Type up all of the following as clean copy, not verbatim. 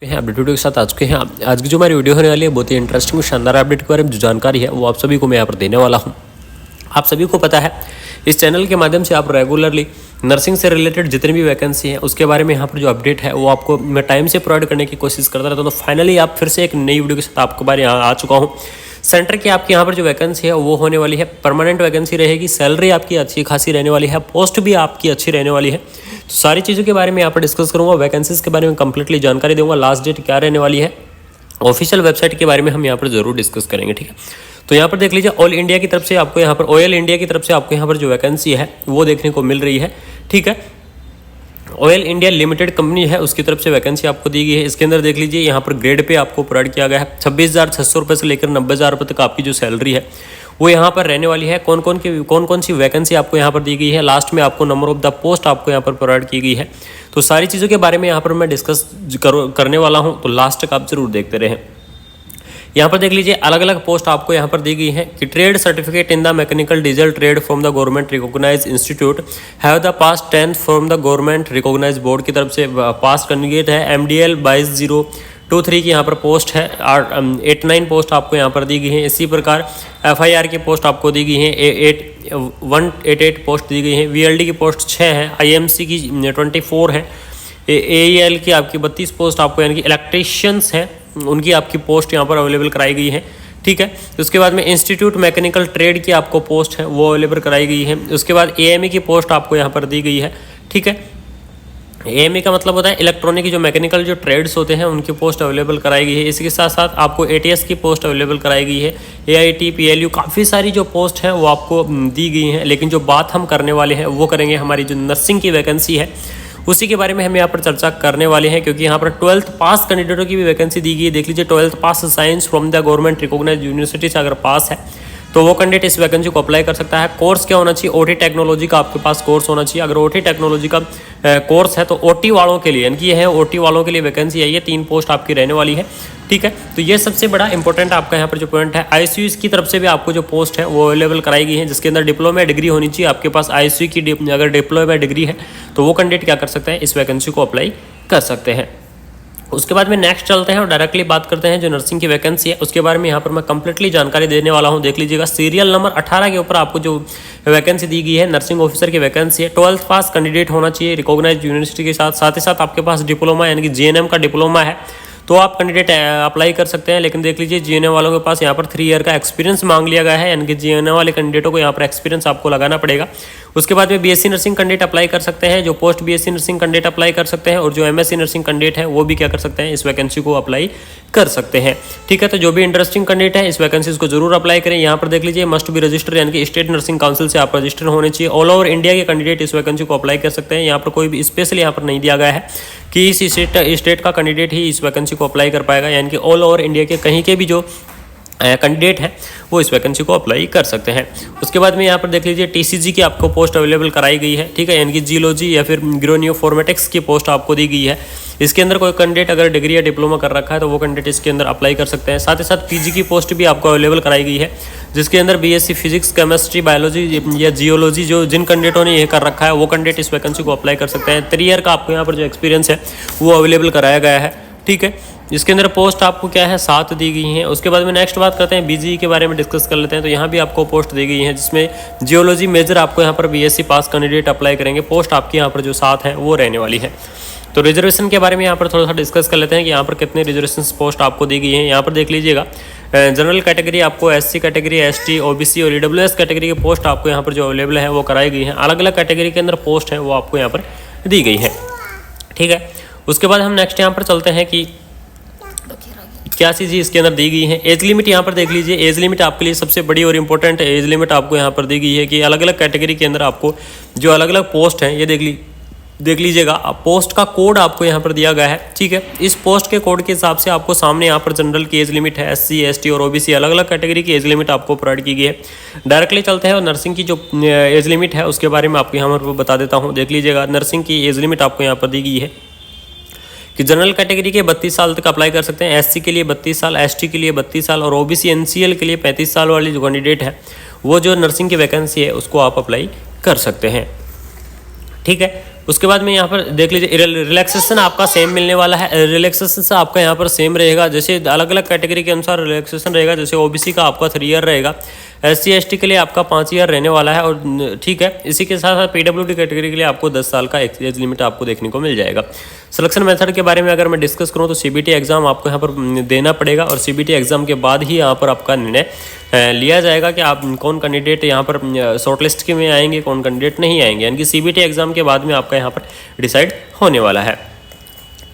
हैं update video के साथ आ चुके हैं। आज की जो हमारी वीडियो होने वाली है बहुत ही इंटरेस्टिंग शानदार अपडेट के बारे में जो जानकारी है वो आप सभी को मैं यहाँ पर देने वाला हूँ। आप सभी को पता है इस चैनल के माध्यम से आप रेगुलरली नर्सिंग से रिलेटेड जितनी भी वैकेंसी है उसके बारे में यहाँ पर जो अपडेट है वो आपको मैं टाइम से प्रोवाइड करने की कोशिश करता रहता हूँ। तो फाइनली आप फिर से एक नई वीडियो के साथ आपके बारे यहाँ आ चुका हूँ। सेंटर की आपकी यहाँ पर जो वैकेंसी है वो होने वाली है, परमानेंट वैकेंसी रहेगी, सैलरी आपकी अच्छी खासी रहने वाली है, पोस्ट भी आपकी अच्छी रहने वाली है। तो सारी चीज़ों के बारे में यहाँ पर डिस्कस करूँगा, वैकेंसीज के बारे में कंप्लीटली जानकारी दूंगा, लास्ट डेट क्या रहने वाली है, ऑफिशियल वेबसाइट के बारे में हम यहाँ पर जरूर डिस्कस करेंगे। ठीक है, तो यहाँ पर देख लीजिए ऑल इंडिया की तरफ से आपको यहाँ पर ऑयल इंडिया की तरफ से आपको यहाँ पर जो वैकेंसी है वो देखने को मिल रही है। ठीक है, ऑयल इंडिया लिमिटेड कंपनी है उसकी तरफ से वैकेंसी आपको दी गई है। इसके अंदर देख लीजिए यहाँ पर ग्रेड पे आपको प्रोवाइड किया गया है 26,600 रुपये से लेकर 90,000 रुपये तक आपकी जो सैलरी है वो यहाँ पर रहने वाली है। कौन कौन सी वैकेंसी आपको यहाँ पर दी गई है, लास्ट में आपको नंबर ऑफ द पोस्ट आपको यहाँ पर प्रोवाइड की गई है। तो सारी चीज़ों के बारे में यहाँ पर मैं डिस्कस करने वाला हूँ, तो लास्ट तक आप जरूर देखते रहें। यहाँ पर देख लीजिए अलग अलग पोस्ट आपको यहाँ पर दी गई है कि trade certificate in the mechanical diesel trade from the government recognize institute have the pass 10th from the government recognize board की तरफ से पास कैंडिडेट है। MDL 22,023 की यहाँ पर पोस्ट है, 89 पोस्ट आपको यहाँ पर दी गई है। इसी प्रकार FIR की पोस्ट आपको दी गई है, 188 पोस्ट दी गई है। VLD की पोस्ट 6 है, IMC की 24 है, AEL की आपकी 32 पोस्ट आपको यानी कि इलेक्ट्रीशियंस है उनकी आपकी पोस्ट यहाँ पर अवेलेबल कराई गई है। ठीक है, तो उसके बाद में इंस्टीट्यूट मैकेनिकल ट्रेड की आपको पोस्ट है वो अवेलेबल कराई गई है। उसके बाद AME की पोस्ट आपको यहाँ पर दी गई है। ठीक है, AME का मतलब होता है इलेक्ट्रॉनिक की जो मैकेनिकल जो ट्रेड्स होते हैं उनकी पोस्ट अवेलेबल कराई गई है। इसके साथ साथ आपको ATS की पोस्ट अवेलेबल कराई गई है, AIT PLU काफ़ी सारी जो पोस्ट है वो आपको दी गई हैं। लेकिन जो बात हम करने वाले हैं वो करेंगे हमारी जो नर्सिंग की वैकेंसी है उसी के बारे में हम यहाँ पर चर्चा करने वाले हैं, क्योंकि यहाँ पर 12th पास कैंडिडेटों की भी वैकेंसी दी गई है। देख लीजिए 12th pass science from the government recognized university से अगर पास है तो वो कैंडिडेट इस वैकेंसी को अप्लाई कर सकता है। कोर्स क्या होना चाहिए, OT टेक्नोलॉजी का आपके पास कोर्स होना चाहिए। अगर OT टेक्नोलॉजी का कोर्स है तो OT वालों के लिए यानी कि ये है OT वालों के लिए वैकेंसी है, ये 3 पोस्ट आपकी रहने वाली है। ठीक है, तो ये सबसे बड़ा इंपॉर्टेंट आपका यहाँ पर जो पॉइंट है। ICU की तरफ से भी आपको जो पोस्ट है वो अवेलेबल कराई गई है, जिसके अंदर डिप्लोमा डिग्री होनी चाहिए आपके पास। ICU की अगर डिप्लोमा डिग्री है तो वो कैंडिडेट क्या कर सकते हैं, इस वैकेंसी को अप्लाई कर सकते हैं। उसके बाद में नेक्स्ट चलते हैं और डायरेक्टली बात करते हैं जो नर्सिंग की वैकेंसी है उसके बारे में यहाँ पर मैं कंप्लीटली जानकारी देने वाला हूँ। देख लीजिएगा सीरियल नंबर 18 के ऊपर आपको जो वैकेंसी दी गई है नर्सिंग ऑफिसर की वैकेंसी है। 12th पास कैंडिडेट होना चाहिए रिकॉग्नाइज्ड यूनिवर्सिटी के साथ ही साथ आपके पास डिप्लोमा यानी कि GNM का डिप्लोमा है तो आप कैंडिडेट अप्लाई कर सकते हैं। लेकिन देख लीजिए GNM वालों के पास यहाँ पर 3 ईयर का एक्सपीरियंस मांग लिया गया है, यानी कि GNM वाले कैंडिडेटों को यहाँ पर एक्सपीरियंस आपको लगाना पड़ेगा। उसके बाद में BSc नर्सिंग कैंडिडेट अप्लाई कर सकते हैं, जो post BSc nursing candidate apply कर सकते हैं, और जो MSc नर्सिंग कैंडिडेट है वो भी क्या कर सकते हैं, इस वैकेंसी को अप्लाई कर सकते हैं। ठीक है, तो जो भी इंटरेस्टिंग कैंडिडेट है इस वैकेंसी को जरूर अप्लाई करें। यहाँ पर देख लीजिए मस्ट बी रजिस्टर यानी कि स्टेट नर्सिंग काउंसिल से आप रजिस्टर होने चाहिए। ऑल ओवर इंडिया के कैंडिडेट इस वैकेंसी को अप्लाई कर सकते हैं। यहाँ पर कोई भी स्पेशल यहाँ पर नहीं दिया गया है कि इस स्टेट का कैंडिडेट ही इस वैकेंसी को अप्लाई कर पाएगा, यानी कि ऑल ओवर इंडिया के कहीं के भी जो कैंडिडेट है वो इस वैकेंसी को अप्लाई कर सकते हैं। उसके बाद में यहाँ पर देख लीजिए TCG की आपको पोस्ट अवेलेबल कराई गई है। ठीक है, यानी कि जियोलॉजी या फिर ग्रोनियोफॉर्मेटिक्स की पोस्ट आपको दी गई है। इसके अंदर कोई कैंडिडेट अगर डिग्री या डिप्लोमा कर रखा है तो वो कैंडिडेट इसके अंदर अप्लाई कर सकते हैं। साथ ही साथ PG की पोस्ट भी आपको अवेलेबल कराई गई है, जिसके अंदर BSc फिजिक्स, केमिस्ट्री, बायोलॉजी या जियोलॉजी जो जिन कैंडिडेटों ने ये कर रखा है वो कैंडिडेट इस वैकेंसी को अप्लाई कर सकते हैं। 3 ईयर का आपको यहाँ पर जो एक्सपीरियंस है वो अवेलेबल कराया गया है। ठीक है, इसके अंदर पोस्ट आपको क्या है 7 दी गई हैं। उसके बाद में नेक्स्ट बात करते हैं BGE के बारे में डिस्कस कर लेते हैं। तो यहाँ भी आपको पोस्ट दी गई है, जिसमें जियोलॉजी मेजर आपको यहाँ पर BSc पास कैंडिडेट अप्लाई करेंगे। पोस्ट आपकी यहाँ पर जो 7 है वो रहने वाली है। तो रिजर्वेशन के बारे में यहाँ पर थोड़ा सा डिस्कस कर लेते हैं कि यहाँ पर कितने रिजर्वेशन पोस्ट आपको दी गई हैं। यहाँ पर देख लीजिएगा जनरल कैटेगरी आपको SC कैटेगरी, ST, OBC और EWS कैटेगरी की पोस्ट आपको यहाँ पर जो अवेलेबल है वो कराई गई है। अलग अलग कैटेगरी के अंदर पोस्ट है वो आपको यहाँ पर दी गई है। ठीक है, उसके बाद हम नेक्स्ट यहाँ पर चलते हैं कि क्या चीज़ इसके अंदर दी गई है। एज लिमिट यहाँ पर देख लीजिए, एज लिमिट आपके लिए सबसे बड़ी और इंपॉर्टेंट एज लिमिट आपको यहाँ पर दी गई है कि अलग अलग कैटेगरी के अंदर आपको जो अलग अलग पोस्ट हैं ये देख लीजिएगा पोस्ट का कोड आपको यहाँ पर दिया गया है। ठीक है, इस पोस्ट के कोड के हिसाब से आपको सामने यहाँ पर जनरल की एज लिमिट है, SC, ST और OBC अलग अलग कैटेगरी की एज लिमिट आपको प्रोवाइड की गई है। डायरेक्टली चलते हैं और नर्सिंग की जो एज लिमिट है उसके बारे में आपको यहाँ पर बता देता हूँ। देख लीजिएगा नर्सिंग की एज लिमिट आपको यहाँ पर दी गई है कि जनरल कैटेगरी के 32 साल तक अप्लाई कर सकते हैं, SC के लिए 32 साल, ST के लिए 32 साल और OBC NCL के लिए 35 साल वाली जो कैंडिडेट है वो जो नर्सिंग की वैकेंसी है उसको आप अप्लाई कर सकते हैं। ठीक है, उसके बाद में यहाँ पर देख लीजिए रिलैक्सेशन आपका सेम मिलने वाला है। रिलैक्सेशन से आपका यहाँ पर सेम रहेगा, जैसे अलग अलग कैटेगरी के अनुसार रिलैक्सेशन रहेगा। जैसे ओबीसी का आपका 3 ईयर रहेगा, SC ST के लिए आपका 5 ईयर रहने वाला है। और ठीक है, इसी के साथ साथ PWD कैटेगरी के लिए आपको 10 साल का एज लिमिट आपको देखने को मिल जाएगा। सिलेक्शन मेथड के बारे में अगर मैं डिस्कस करूँ तो CBT एग्जाम आपको यहाँ पर देना पड़ेगा और CBT एग्जाम के बाद ही यहाँ पर आपका निर्णय लिया जाएगा कि आप कौन कैंडिडेट यहाँ पर शॉर्टलिस्ट के में आएंगे, कौन कैंडिडेट नहीं आएंगे। यानी कि CBT एग्जाम के बाद में आपका यहाँ पर डिसाइड होने वाला है।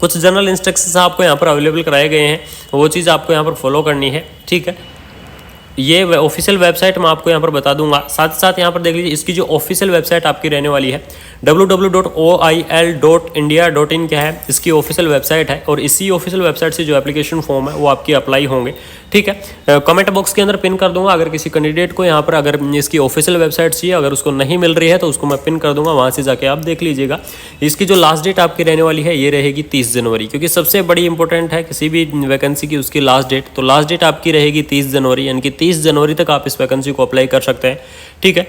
कुछ जनरल इंस्ट्रक्शंस आपको यहाँ पर अवेलेबल कराए गए हैं, वो चीज़ आपको यहाँ पर फॉलो करनी है। ठीक है, ये ऑफिशियल वेबसाइट मैं आपको यहाँ पर बता दूंगा। साथ ही साथ यहाँ पर देख लीजिए, इसकी जो ऑफिशियल वेबसाइट आपकी रहने वाली है www.oil.india.in क्या है, इसकी ऑफिशियल वेबसाइट है। और इसी ऑफिशियल वेबसाइट से जो एप्लीकेशन फॉर्म है वो आपकी अप्लाई होंगे। ठीक है, कमेंट बॉक्स के अंदर पिन कर दूंगा। अगर किसी कैंडिडेट को यहाँ पर अगर इसकी ऑफिशियल वेबसाइट चाहिए, अगर उसको नहीं मिल रही है तो उसको मैं पिन कर दूंगा, वहाँ से जाके आप देख लीजिएगा। इसकी जो लास्ट डेट आपकी रहने वाली है ये रहेगी 30 जनवरी, क्योंकि सबसे बड़ी इंपॉर्टेंट है किसी भी वैकेंसी की उसकी लास्ट डेट। तो लास्ट डेट आपकी रहेगी 30 जनवरी, यानी कि 30 जनवरी तक आप इस वैकेंसी को अप्लाई कर सकते हैं। ठीक है,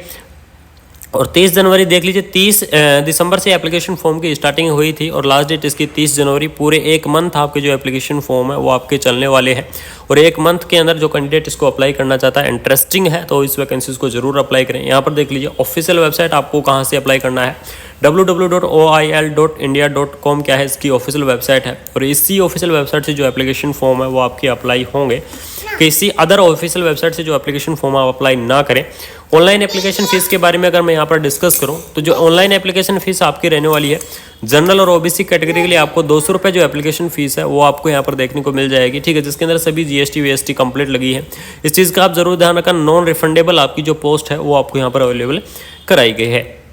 और 30 जनवरी देख लीजिए, 30 दिसंबर से एप्लीकेशन फॉर्म की स्टार्टिंग हुई थी और लास्ट डेट इसकी 30 जनवरी। पूरे 1 मंथ आपके जो एप्लीकेशन फॉर्म है वो आपके चलने वाले हैं। और 1 मंथ के अंदर जो कैंडिडेट इसको अप्लाई करना चाहता है, इंटरेस्टिंग है तो इस वैकेंसीज को जरूर अप्लाई करें। यहाँ पर देख लीजिए ऑफिशियल वेबसाइट आपको कहाँ से अप्लाई करना है, www.oil.india.com क्या है, इसकी ऑफिशियल वेबसाइट है। और इसी ऑफिशियल वेबसाइट से जो एप्लीकेशन फॉर्म है वो आपके अप्लाई होंगे। किसी अदर ऑफिशियल वेबसाइट से जो एप्लीकेशन फॉर्म आप अप्लाई ना करें। ऑनलाइन एप्लीकेशन फीस के बारे में अगर मैं यहाँ पर डिस्कस करूँ तो जो ऑनलाइन एप्लीकेशन फीस आपकी रहने वाली है, जनरल और ओबीसी कैटेगरी के लिए आपको 200 रुपये जो एप्लीकेशन फीस है वो आपको यहाँ पर देखने को मिल जाएगी। ठीक है, जिसके अंदर सभी GST VST कंप्लीट लगी है। इस चीज़ का आप जरूर ध्यान रखना। नॉन रिफंडेबल आपकी जो पोस्ट है वो आपको यहाँ पर अवेलेबल कराई गई है।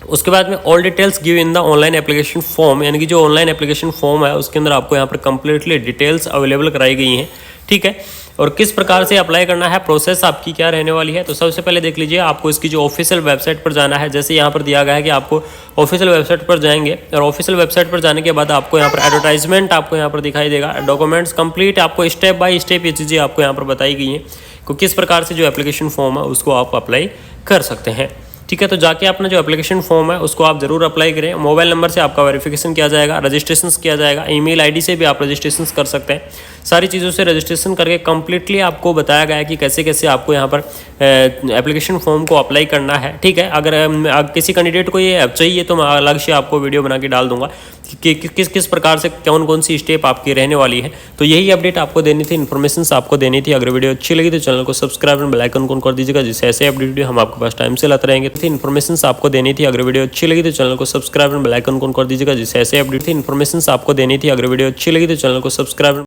उसके बाद में all details give in the online application form, यानी कि जो ऑनलाइन एप्लीकेशन फॉर्म है उसके अंदर आपको यहाँ पर कंप्लीटली डिटेल्स अवेलेबल कराई गई हैं। ठीक है, और किस प्रकार से अप्लाई करना है, प्रोसेस आपकी क्या रहने वाली है। तो सबसे पहले देख लीजिए, आपको इसकी जो ऑफिशियल वेबसाइट पर जाना है। जैसे यहाँ पर दिया गया है कि आपको ऑफिशियल वेबसाइट पर जाएंगे और ऑफिशियल वेबसाइट पर जाने के बाद आपको यहाँ पर एडवर्टाइजमेंट आपको यहाँ पर दिखाई देगा। डॉक्यूमेंट्स कंप्लीट आपको स्टेप बाय स्टेप ये चीज़ें आपको यहाँ पर बताई गई हैं कि किस प्रकार से जो एप्लीकेशन फॉर्म है उसको आप अप्लाई कर सकते हैं। ठीक है, तो जाके अपना जो एप्लीकेशन फॉर्म है उसको आप जरूर अप्लाई करें। मोबाइल नंबर से आपका वेरिफिकेशन किया जाएगा, रजिस्ट्रेशन किया जाएगा, ईमेल आईडी से भी आप रजिस्ट्रेशन कर सकते हैं। सारी चीज़ों से रजिस्ट्रेशन करके कंप्लीटली आपको बताया गया है कि कैसे कैसे आपको यहाँ पर एप्लीकेशन फॉर्म को अप्लाई करना है। ठीक है, अगर किसी कैंडिडेट को ये ऐप चाहिए तो मैं अलग से आपको वीडियो बना के डाल दूंगा कि किस प्रकार से कौन सी स्टेप आपकी रहने वाली है। तो यही अपडेट आपको देनी थी, इन्फॉर्मेशन आपको देनी थी। अगर वीडियो अच्छी लगी तो चैनल को सब्सक्राइब और बेल आइकन को कर दीजिएगा, जिससे ऐसे अपडेट हम आपके पास टाइम से लाते रहेंगे। इन्फॉर्मेशन आपको देनी थी, अगर वीडियो अच्छी लगी तो चैनल को सब्सक्राइब और बेल आइकन को कर दीजिएगा, जिससे ऐसे अपडेट इन्फॉर्मेशन आपको देनी थी। अगर वीडियो अच्छी लगी तो चैनल को सब्सक्राइब